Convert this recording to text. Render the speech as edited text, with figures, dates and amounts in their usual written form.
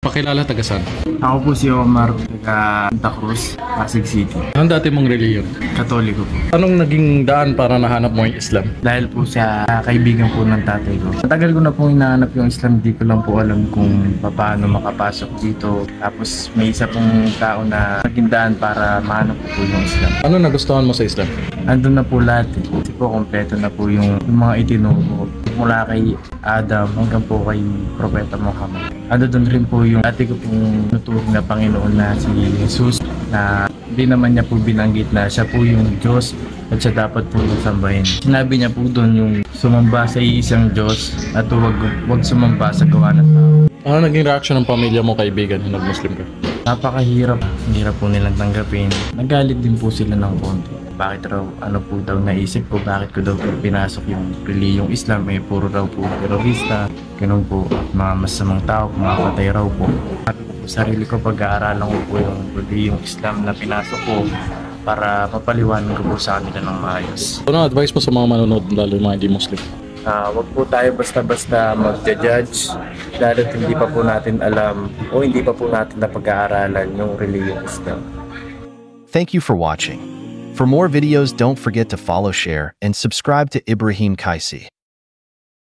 Pakilala, taga saan? Ako po si Omar, taga Santa Cruz, Pasig City. Anong dati mong reliyon? Katoliko po. Anong naging daan para nahanap mo yung Islam? Dahil po sa kaibigan po ng tatay ko. Matagal ko na po hinahanap yung Islam, di ko lang po alam kung paano makapasok dito. Tapos may isa pong tao na naging daan para mahanap ko po yung Islam. Ano nagustuhan mo sa Islam? Andun na po lahat eh. Kasi po kompleto na po yung mga itinuro. Mula kay Adam hanggang po kay Propeta Muhammad. Ano doon rin po yung ate ko pong nuturing na Panginoon na si Jesus na hindi naman niya po binanggit na siya po yung Diyos at siya dapat po sambahin. Sinabi niya po doon yung sumamba sa isang Diyos at huwag sumamba sa gawa ng tao. Ano naging reaction ng pamilya mo, kaibigan, na nag-Muslim ka? Napakahirap. Hirap po nilang tanggapin. Nagalit din po sila ng konti. Bakit raw, ano po daw naisip ko, bakit ko daw po pinasok yung reliyong Islam, puro raw po terorista, ganun po, at mga masamang tao, kumapatay raw po. Sabi ko po sarili ko, pag-aaralan ko po yung reliyong Islam na pinasok ko para mapaliwanag ko po sa kanila ng maayos. Ano advice mo sa mga manonood, lalo yung mga hindi Muslim? Wag po tayo basta-basta mag-judge dahil hindi pa po natin alam o hindi pa po natin napag-aaralan yung reliyong Islam. Thank you for watching. For more videos, don't forget to follow, share, and subscribe to Ibrahim Kaisi.